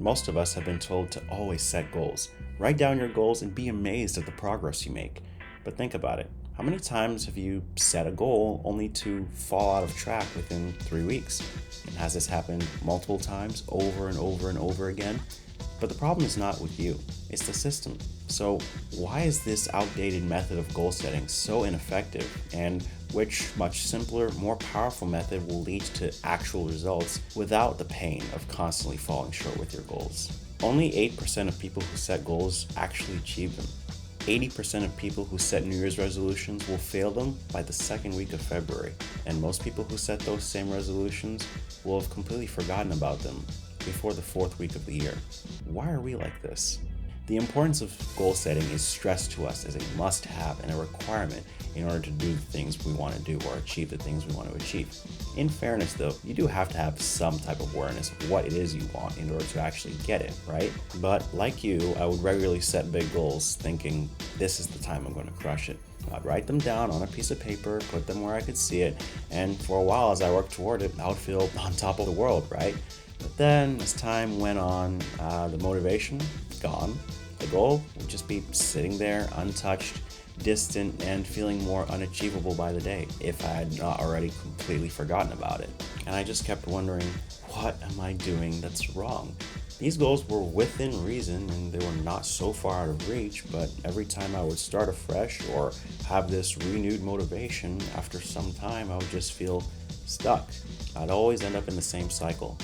Most of us have been told to always set goals. Write down your goals and be amazed at the progress you make. But think about it. How many times have you set a goal only to fall out of track within 3 weeks? And has this happened multiple times over and over and over again? But the problem is not with you, it's the system. So, why is this outdated method of goal setting so ineffective? And which much simpler, more powerful method will lead to actual results without the pain of constantly falling short with your goals? Only 8% of people who set goals actually achieve them. 80% of people who set New Year's resolutions will fail them by the second week of February, and most people who set those same resolutions will have completely forgotten about them before the fourth week of the year. Why are we like this? The importance of goal setting is stressed to us as a must-have and a requirement in order to do the things we want to do or achieve the things we want to achieve. In fairness though, you do have to have some type of awareness of what it is you want in order to actually get it, right? But like you, I would regularly set big goals thinking, this is the time I'm going to crush it. I'd write them down on a piece of paper, put them where I could see it, and for a while as I worked toward it, I would feel on top of the world, right? But then as time went on, the motivation gone. The goal would just be sitting there untouched, distant, and feeling more unachievable by the day if I had not already completely forgotten about it. And I just kept wondering, what am I doing that's wrong? These goals were within reason and they were not so far out of reach, but every time I would start afresh or have this renewed motivation, after some time I would just feel stuck. I'd always end up in the same cycle.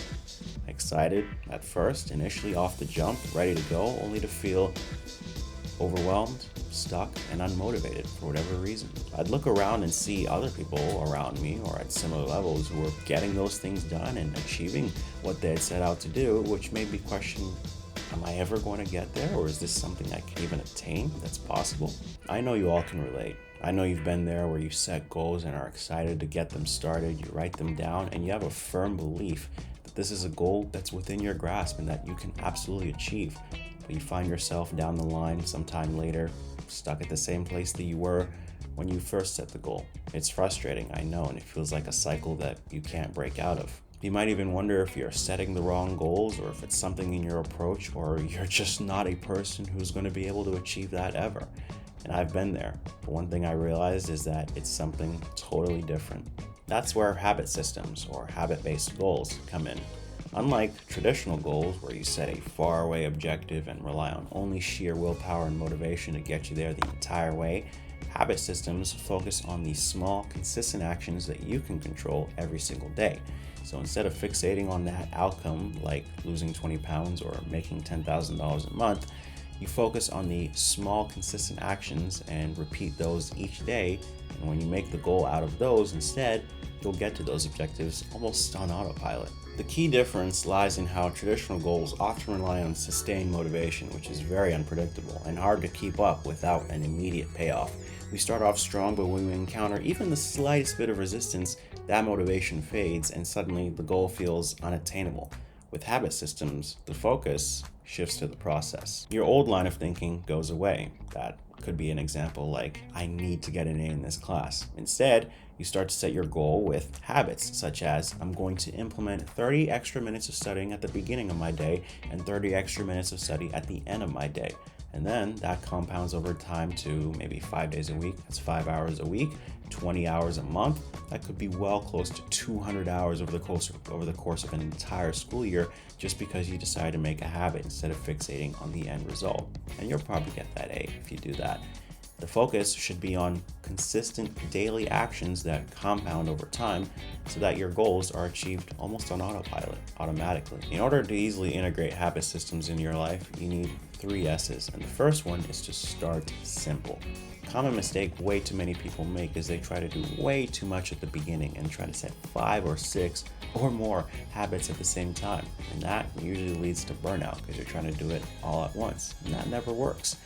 Excited at first, initially off the jump, ready to go, only to feel overwhelmed, stuck, and unmotivated for whatever reason. I'd look around and see other people around me or at similar levels who were getting those things done and achieving what they had set out to do, which made me question, am I ever going to get there, or is this something I can even attain that's possible? I know you all can relate. I know you've been there where you set goals and are excited to get them started, you write them down, and you have a firm belief that this is a goal that's within your grasp and that you can absolutely achieve. But you find yourself down the line sometime later, stuck at the same place that you were when you first set the goal. It's frustrating, I know, and it feels like a cycle that you can't break out of. You might even wonder if you're setting the wrong goals or if it's something in your approach or you're just not a person who's going to be able to achieve that ever. And I've been there. But one thing I realized is that it's something totally different. That's where habit systems or habit-based goals come in. Unlike traditional goals where you set a faraway objective and rely on only sheer willpower and motivation to get you there the entire way, habit systems focus on the small, consistent actions that you can control every single day. So instead of fixating on that outcome, like losing 20 pounds or making $10,000 a month, you focus on the small, consistent actions and repeat those each day. And when you make the goal out of those instead, you'll get to those objectives almost on autopilot. The key difference lies in how traditional goals often rely on sustained motivation, which is very unpredictable and hard to keep up without an immediate payoff. We start off strong, but when we encounter even the slightest bit of resistance, that motivation fades and suddenly the goal feels unattainable. With habit systems, the focus shifts to the process. Your old line of thinking goes away. That could be an example like, I need to get an A in this class. Instead, you start to set your goal with habits, such as, I'm going to implement 30 extra minutes of studying at the beginning of my day and 30 extra minutes of study at the end of my day. And then that compounds over time to maybe 5 days a week. That's 5 hours a week, 20 hours a month. That could be well close to 200 hours over the course of an entire school year, just because you decide to make a habit instead of fixating on the end result. And you'll probably get that A if you do that. The focus should be on consistent daily actions that compound over time so that your goals are achieved almost on autopilot, automatically. In order to easily integrate habit systems in your life, you need 3 S's. And the first one is to start simple. A common mistake way too many people make is they try to do way too much at the beginning and try to set 5 or 6 or more habits at the same time. And that usually leads to burnout because you're trying to do it all at once. And that never works.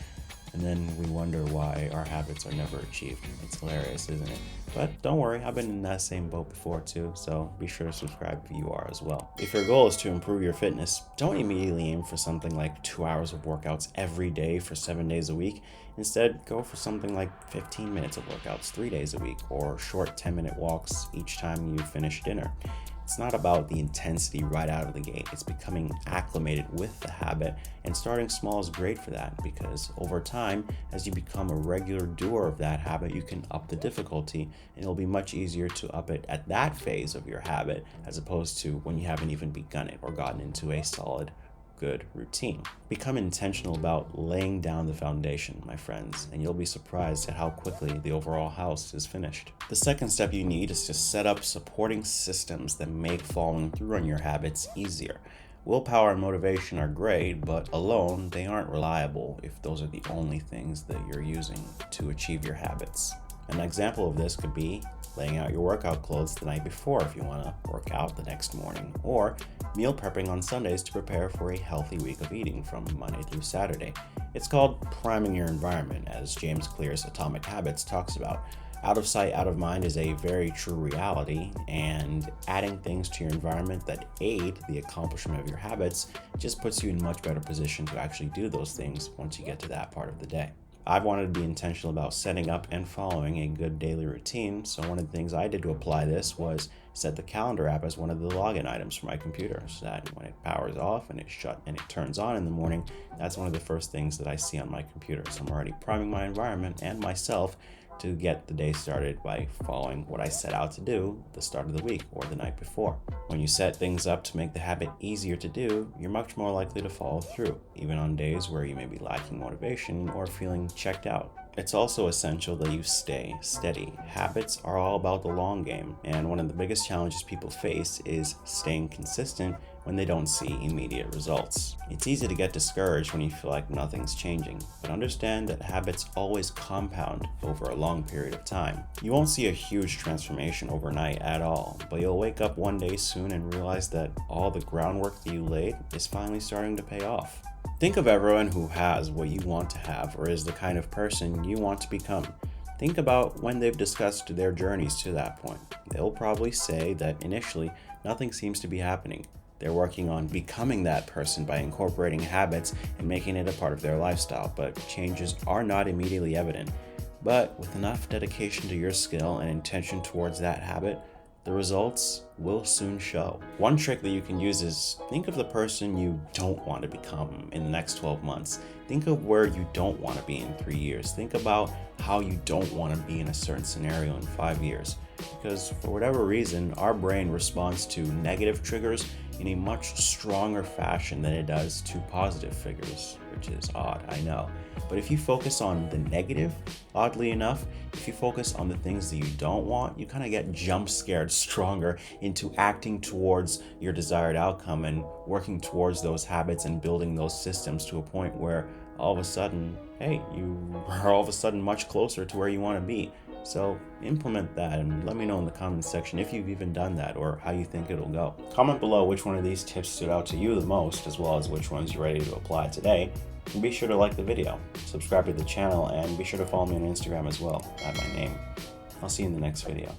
And then we wonder why our habits are never achieved. It's hilarious, isn't it? But don't worry, I've been in that same boat before too, so be sure to subscribe if you are as well. If your goal is to improve your fitness, don't immediately aim for something like 2 hours of workouts every day for 7 days a week. Instead, go for something like 15 minutes of workouts 3 days a week, or short 10-minute walks each time you finish dinner. It's not about the intensity right out of the gate. It's becoming acclimated with the habit, and starting small is great for that because over time, as you become a regular doer of that habit, you can up the difficulty, and it'll be much easier to up it at that phase of your habit as opposed to when you haven't even begun it or gotten into a solid good routine. Become intentional about laying down the foundation, my friends, and you'll be surprised at how quickly the overall house is finished. The second step you need is to set up supporting systems that make following through on your habits easier. Willpower and motivation are great, but alone they aren't reliable if those are the only things that you're using to achieve your habits. An example of this could be laying out your workout clothes the night before if you want to work out the next morning, or meal prepping on Sundays to prepare for a healthy week of eating from Monday through Saturday. It's called priming your environment, as James Clear's Atomic Habits talks about. Out of sight, out of mind is a very true reality, and adding things to your environment that aid the accomplishment of your habits just puts you in much better position to actually do those things once you get to that part of the day. I've wanted to be intentional about setting up and following a good daily routine, so one of the things I did to apply this was set the calendar app as one of the login items for my computer, so that when it powers off and it turns on in the morning, that's one of the first things that I see on my computer. So I'm already priming my environment and myself to get the day started by following what I set out to do the start of the week or the night before. When you set things up to make the habit easier to do, you're much more likely to follow through, even on days where you may be lacking motivation or feeling checked out. It's also essential that you stay steady. Habits are all about the long game, and one of the biggest challenges people face is staying consistent when they don't see immediate results. It's easy to get discouraged when you feel like nothing's changing, but understand that habits always compound over a long period of time. You won't see a huge transformation overnight at all, but you'll wake up one day soon and realize that all the groundwork that you laid is finally starting to pay off. Think of everyone who has what you want to have or is the kind of person you want to become. Think about when they've discussed their journeys to that point. They'll probably say that initially nothing seems to be happening. They're working on becoming that person by incorporating habits and making it a part of their lifestyle, but changes are not immediately evident. But with enough dedication to your skill and intention towards that habit, the results will soon show. One trick that you can use is think of the person you don't want to become in the next 12 months. Think of where you don't want to be in 3 years. Think about how you don't want to be in a certain scenario in 5 years. Because for whatever reason, our brain responds to negative triggers in a much stronger fashion than it does to positive figures, which is odd, I know. But if you focus on the negative, oddly enough, if you focus on the things that you don't want, you kind of get jump scared stronger into acting towards your desired outcome and working towards those habits and building those systems to a point where all of a sudden, hey, you are all of a sudden much closer to where you want to be. So implement that and let me know in the comments section if you've even done that or how you think it'll go. Comment below which one of these tips stood out to you the most, as well as which ones you're ready to apply today. And be sure to like the video, subscribe to the channel, and be sure to follow me on Instagram as well at my name. I'll see you in the next video.